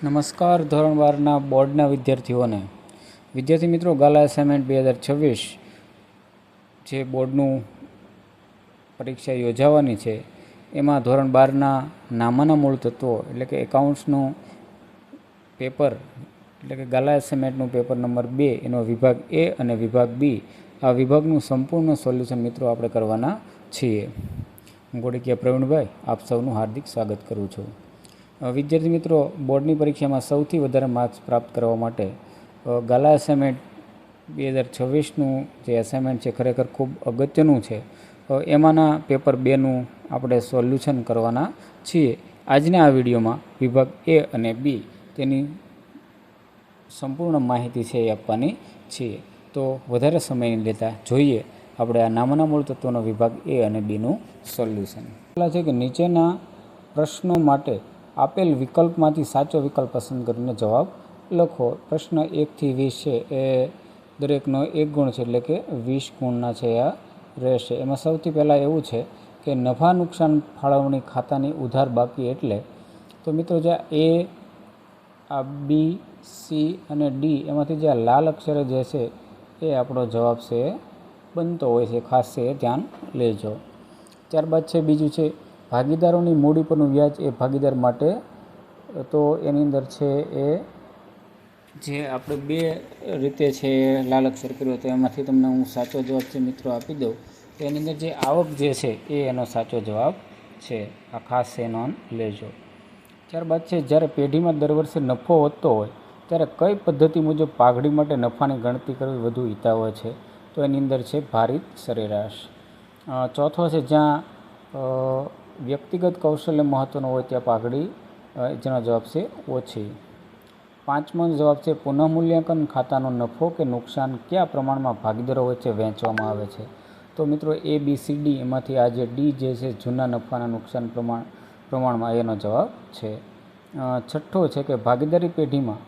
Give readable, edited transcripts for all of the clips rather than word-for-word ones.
નમસ્કાર ધોરણ 12ના બોર્ડના વિદ્યાર્થીઓને. વિદ્યાર્થી મિત્રો, ગાલા એસાઇનમેન્ટ 2026 જે બોર્ડનું પરીક્ષા યોજાવાની છે એમાં ધોરણ 12ના નામાના મૂળ તત્વો એટલે કે એકાઉન્ટ્સનું પેપર એટલે કે ગાલા એસાઇનમેન્ટનું પેપર નંબર 2 એનો વિભાગ એ અને વિભાગ બી, આ વિભાગનું સંપૂર્ણ સોલ્યુશન મિત્રો આપણે કરવાના છીએ. હું ગોડિકિયા પ્રવીણભાઈ આપ સૌનું હાર્દિક સ્વાગત કરું છું. વિદ્યાર્થી મિત્રો, બોર્ડની પરીક્ષામાં સૌથી વધારે માર્ક્સ પ્રાપ્ત કરવા માટે ગાલા એસાઇનમેન્ટ 2026નું જે એસાઇનમેન્ટ છે ખરેખર ખૂબ અગત્યનું છે. એમાંના પેપર 2નું આપણે સોલ્યુશન કરવાના છીએ. આજના આ વિડીયોમાં વિભાગ એ અને બી તેની સંપૂર્ણ માહિતી છે એ આપવાની છીએ. તો વધારે સમય નહીં લેતા જોઈએ આપણે આ નામાના મૂળ તત્વોનો વિભાગ એ અને બીનું સોલ્યુશન. પહેલાં છે કે નીચેના પ્રશ્નો માટે આપેલ વિકલ્પમાંથી સાચો વિકલ્પ પસંદ કરીને જવાબ લખો. પ્રશ્ન 1 થી 20 છે એ દરેકનો 1 ગુણ છે, એટલે કે 20 ગુણના છે આ રહેશે. એમાં સૌથી પહેલાં એવું છે કે નફા નુકસાન ફાળવણી ખાતાની ઉધાર બાકી એટલે તો મિત્રો જે એ, આ બી, સી અને ડી એમાંથી જે લાલ અક્ષરે જે છે એ આપણો જવાબ છે બનતો હોય છે, ખાસ છે એ ધ્યાન લેજો. ત્યારબાદ છે બીજું છે ભાગીદારોની મૂડી પરનું વ્યાજ એ ભાગીદાર માટે, તો એની અંદર છે એ જે આપણે 2 રીતે છે લાલ અક્ષર કર્યો તો એમાંથી તમને હું સાચો જવાબ છે મિત્રો આપી દઉં. તો એની અંદર જે આવક જે છે એ એનો સાચો જવાબ છે, આ ખાસ છે નોંધ લેજો. ત્યારબાદ છે જ્યારે પેઢીમાં દર વર્ષે નફો વધતો હોય ત્યારે કઈ પદ્ધતિ મુજબ પાઘડી માટે નફાની ગણતરી કરવી વધુ હિતાવહ છે, તો એની અંદર છે ભારિત સરેરાશ. ચોથો છે જ્યાં વ્યક્તિગત કૌશલ્ય મહત્ત્વનું હોય ત્યાં પાઘડી, જેનો જવાબ છે ઓછી. 5મો જવાબ છે પુનઃમૂલ્યાંકન ખાતાનો નફો કે નુકસાન કયા પ્રમાણમાં ભાગીદારો વચ્ચે વહેંચવામાં આવે છે, તો મિત્રો એ, બી, સી, ડી એમાંથી આ જે ડી જે છે જૂના નફાના નુકસાન પ્રમાણમાં એનો જવાબ છે. છઠ્ઠો છે કે ભાગીદારી પેઢીમાં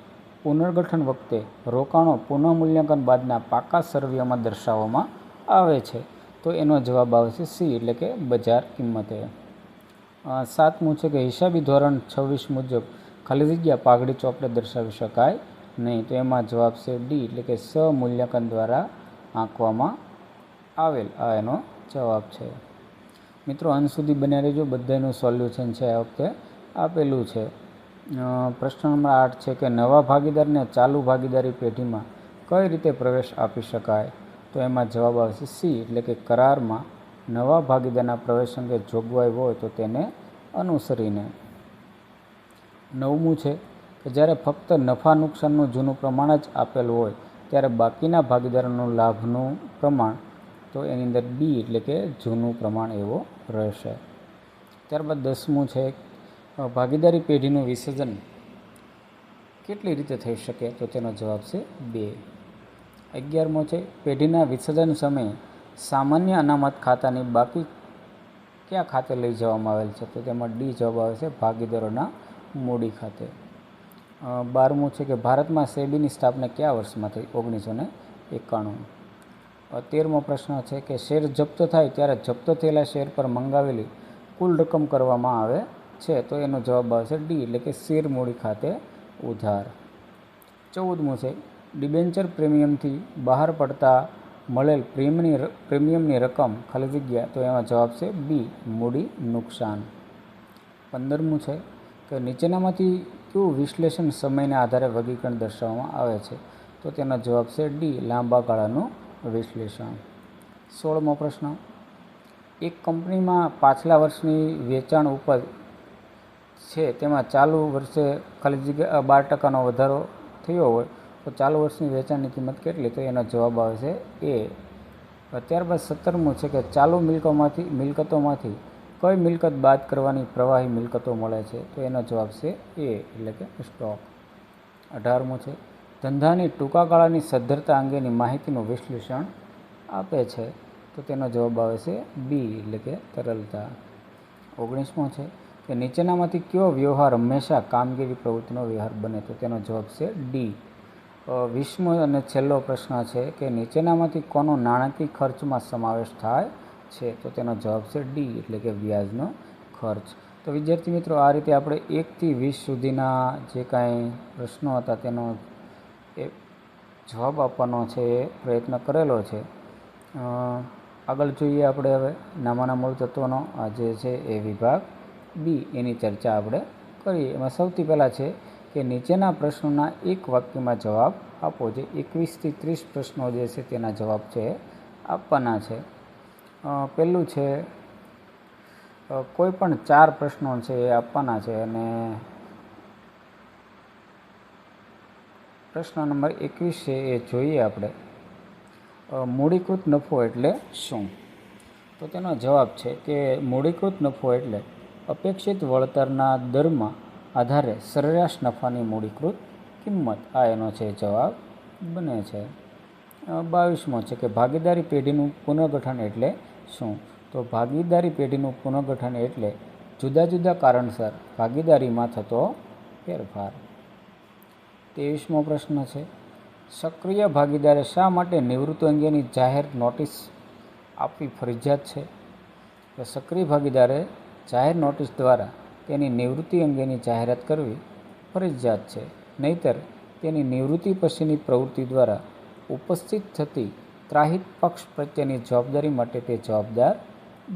પુનર્ગઠન વખતે રોકાણો પુનઃમૂલ્યાંકન બાદના પાકા સરવૈયામાં દર્શાવવામાં આવે છે, તો એનો જવાબ આવે છે સી એટલે કે બજાર કિંમતે. 7મું છે કે હિસાબી ધોરણ 26 મુજબ ખાલી જગ્યા પાઘડી ચોપડે દર્શાવી શકાય નહીં, તો એમાં જવાબ છે ડી એટલે કે સ્વમૂલ્યાંકન દ્વારા આંકવામાં આવેલ, આ એનો જવાબ છે. મિત્રો અંત સુધી બન્યા રહેજો, બધાનું સોલ્યુશન છે આ વખતે આપેલું છે. પ્રશ્ન નંબર 8 છે કે નવા ભાગીદારને ચાલુ ભાગીદારી પેઢીમાં કઈ રીતે પ્રવેશ આપી શકાય, તો એમાં જવાબ આવશે સી એટલે કે કરારમાં નવા ભાગીદારના પ્રવેશ અંગે જોગવાઈ હોય તો તેને અનુસરીને. 9મું છે કે જ્યારે ફક્ત નફા નુકસાનનું જૂનું પ્રમાણ જ આપેલું હોય ત્યારે બાકીના ભાગીદારોનું લાભનું પ્રમાણ, તો એની અંદર બી એટલે કે જૂનું પ્રમાણ એવો રહેશે. ત્યારબાદ 10મું છે ભાગીદારી પેઢીનું વિસર્જન કેટલી રીતે થઈ શકે, તો તેનો જવાબ છે 2. 11મો છે પેઢીના વિસર્જન સમયે સામાન્ય અનામત ખાતાની બાકી કયા ખાતે લઈ જવામાં આવેલ છે, તો તેમાં ડી જવાબ આવે છે ભાગીદારોના મૂડી ખાતે. 12મું છે કે ભારતમાં સેબીની સ્થાપના કયા વર્ષમાં થઈ, 1991. 13મો પ્રશ્ન છે કે શેર જપ્ત થાય ત્યારે જપ્ત થયેલા શેર પર મંગાવેલી કુલ રકમ કરવામાં આવે છે, તો એનો જવાબ આવશે ડી એટલે કે શેર મૂડી ખાતે ઉધાર. 14મું છે ડિબેન્ચર પ્રીમિયમથી બહાર પડતા મળેલ પ્રીમિયમની રકમ ખાલી જગ્યા, તો એમાં જવાબ છે બી મૂડી નુકસાન. 15મું છે કે નીચેનામાંથી કયું વિશ્લેષણ સમયના આધારે વર્ગીકરણ દર્શાવવામાં આવે છે, તો તેનો જવાબ છે ડી લાંબા ગાળાનું વિશ્લેષણ. 16મો પ્રશ્ન એક કંપનીમાં પાછલા વર્ષની વેચાણ ઉપજ છે તેમાં ચાલુ વર્ષે ખાલી જગ્યા 12% વધારો થયો હોય તો ચાલુ વર્ષની વેચાણની કિંમત કેટલી, તો એનો જવાબ આવે છે એ. ત્યારબાદ 17મું છે કે ચાલુ મિલકતોમાંથી કઈ મિલકત બાદ કરવાની પ્રવાહી મિલકતો મળે છે, તો એનો જવાબ છે એ એટલે કે સ્ટોક. 18મું છે ધંધાની ટૂંકા ગાળાની સદ્ધરતા અંગેની માહિતીનું વિશ્લેષણ આપે છે, તો તેનો જવાબ આવે છે બી એટલે કે તરલતા. 19મો છે કે નીચેનામાંથી કયો વ્યવહાર હંમેશા કામગીરી પ્રવૃત્તિનો વ્યવહાર બને, તો તેનો જવાબ છે ડી. 20મો અને છેલ્લો પ્રશ્ન છે કે નીચેનામાંથી કોનો નાણાકીય ખર્ચમાં સમાવેશ થાય છે, તો તેનો જવાબ છે ડી એટલે કે વ્યાજનો ખર્ચ. તો વિદ્યાર્થી મિત્રો, આ રીતે આપણે 1 થી 20 સુધીના જે કાંઈ પ્રશ્નો હતા તેનો એ જવાબ આપવાનો છે એ પ્રયત્ન કરેલો છે. આગળ જોઈએ આપણે હવે નામાના મૂળ તત્વોનો આ જે છે એ વિભાગ બી, એની ચર્ચા આપણે કરીએ. એમાં સૌથી પહેલાં છે કે નીચેના પ્રશ્નોના એક વાક્યમાં જવાબ આપો. જે 21 થી 30 પ્રશ્નો જે છે તેના જવાબ છે આપવાના છે. પહેલું છે, કોઈ પણ 4 પ્રશ્નો છે એ આપવાના છે અને પ્રશ્ન નંબર 21 છે એ જોઈએ આપણે. મૂડીકૃત નફો એટલે શું? તો તેનો જવાબ છે કે મૂડીકૃત નફો એટલે અપેક્ષિત વળતરના દરમાં આધારે સરેરાશ નફાની મૂડીકૃત કિંમત. આ એનો છે જવાબ બને છે. 22મો છે કે ભાગીદારી પેઢીનું પુનર્ગઠન એટલે શું? તો ભાગીદારી પેઢીનું પુનર્ગઠન એટલે જુદા જુદા કારણસર ભાગીદારીમાં થતો ફેરફાર. 23મો પ્રશ્ન છે, સક્રિય ભાગીદારે શા માટે નિવૃત્તિ અંગેની જાહેર નોટિસ આપવી ફરજિયાત છે? તો સક્રિય ભાગીદારે જાહેર નોટિસ દ્વારા તેની નિવૃત્તિ અંગેની જાહેરાત કરવી ફરજિયાત છે, નહીંતર તેની નિવૃત્તિ પછીની પ્રવૃત્તિ દ્વારા ઉપસ્થિત થતી ત્રાહિત પક્ષ પ્રત્યેની જવાબદારી માટે તે જવાબદાર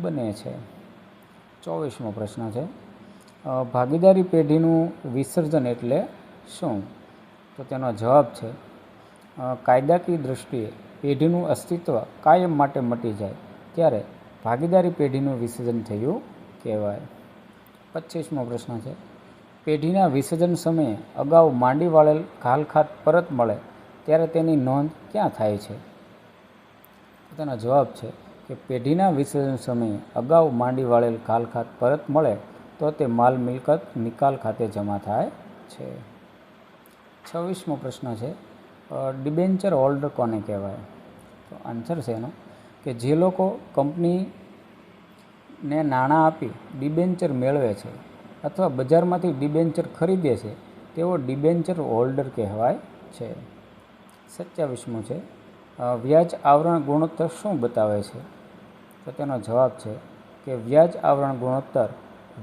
બને છે. 24મો પ્રશ્ન છે, ભાગીદારી પેઢીનું વિસર્જન એટલે શું? તો તેનો જવાબ છે, કાયદાકીય દૃષ્ટિએ પેઢીનું અસ્તિત્વ કાયમ માટે મટી જાય ત્યારે ભાગીદારી પેઢીનું વિસર્જન થયું કહેવાય. 25મો પ્રશ્ન છે, પેઢીના વિસર્જન સમયે અગાઉ માંડી વાળેલ ઘાલખાત પરત મળે ત્યારે તેની નોંધ ક્યાં થાય છે? તેનો જવાબ છે કે પેઢીના વિસર્જન સમયે અગાઉ માંડી વાળેલ ઘાલખાત પરત મળે તો તે માલ મિલકત નિકાલ ખાતે જમા થાય છે. 26મો પ્રશ્ન છે, ડિબેન્ચર હોલ્ડર કોને કહેવાય? તો આન્સર છે એનો કે જે લોકો કંપનીને નાણાં આપી ડિબેન્ચર મેળવે છે અથવા બજારમાંથી ડિબેન્ચર ખરીદે છે તેઓ ડિબેન્ચર હોલ્ડર કહેવાય છે. 27મો છે, વ્યાજ આવરણ ગુણોત્તર શું બતાવે છે? તો તેનો જવાબ છે કે વ્યાજ આવરણ ગુણોત્તર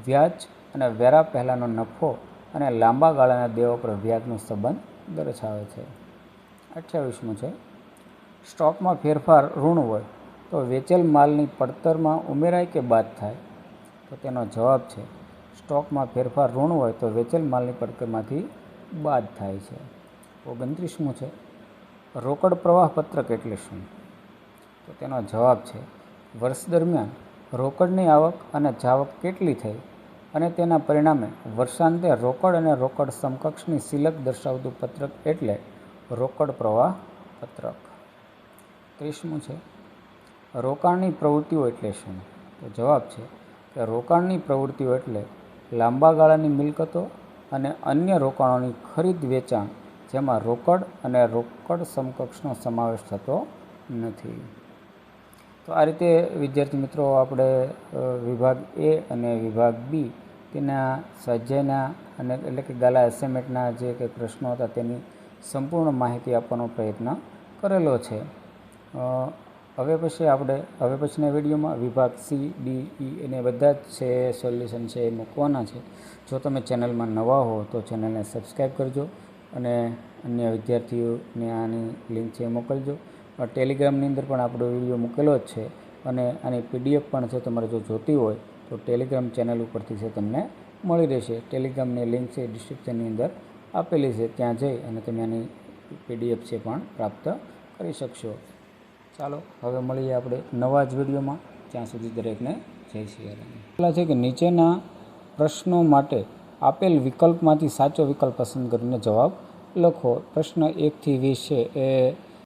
વ્યાજ અને વેરા પહેલાંનો નફો અને લાંબા ગાળાના દેવા પર વ્યાજનો સંબંધ દર્શાવે છે. 28મો છે, સ્ટોકમાં ફેરફાર ઋણ હોય તો વેચેલ માલની પડતરમાં ઉમેરાય કે બાદ થાય? તો તેનો જવાબ છે સ્ટોકમાં ફેરફાર ઋણ હોય તો વેચેલ માલની પડતરમાંથી બાદ થાય છે. 29મું છે, રોકડ પ્રવાહ પત્રક એટલે શું? તો તેનો જવાબ છે વર્ષ દરમિયાન રોકડની આવક અને જાવક કેટલી થઈ અને તેના પરિણામે વર્ષાંતે રોકડ અને રોકડ સમકક્ષની સિલક દર્શાવતું પત્રક એટલે રોકડ પ્રવાહ પત્રક. 30મું છે, રોકાણની પ્રવૃત્તિઓ એટલે શું? તો જવાબ છે કે રોકાણની પ્રવૃત્તિઓ એટલે લાંબા ગાળાની મિલકતો અને અન્ય રોકાણોની ખરીદ વેચાણ જેમાં રોકડ અને રોકડ સમકક્ષનો સમાવેશ થતો નથી. તો આ રીતે વિદ્યાર્થી મિત્રો આપણે વિભાગ એ અને વિભાગ બી તેના સ્વાધ્યાયના અને એટલે કે ગાલા એસાઇનમેન્ટના જે કંઈ પ્રશ્નો હતા તેની સંપૂર્ણ માહિતી આપવાનો પ્રયત્ન કરેલો છે. હવે પછીના વિડીયોમાં વિભાગ સી, ડી, ઈ અને બધા જ છે સોલ્યુશન છે એ મૂકવાના છે. જો તમે ચેનલમાં નવા હો તો ચેનલને સબસ્ક્રાઈબ કરજો અને અન્ય વિદ્યાર્થીઓને આની લિંક છે મોકલજો. ટેલિગ્રામની અંદર પણ આપણો વિડીયો મૂકેલો જ છે અને આની પીડીએફ પણ છે, તમારે જો જોતી હોય તો ટેલિગ્રામ ચેનલ ઉપરથી છે તમને મળી રહેશે. ટેલિગ્રામની લિંક છે ડિસ્ક્રિપ્શનની અંદર આપેલી છે, ત્યાં જઈ અને તમે આની પીડીએફ છે પણ પ્રાપ્ત કરી શકશો. ચાલો હવે મળીએ આપણે નવા જ વિડીયોમાં. ત્યાં સુધી દરેકને જય શ્રી રામ. પહેલાં છે કે નીચેના પ્રશ્નો માટે આપેલ વિકલ્પમાંથી સાચો વિકલ્પ પસંદ કરીને જવાબ લખો. પ્રશ્ન 1 થી 20 છે એ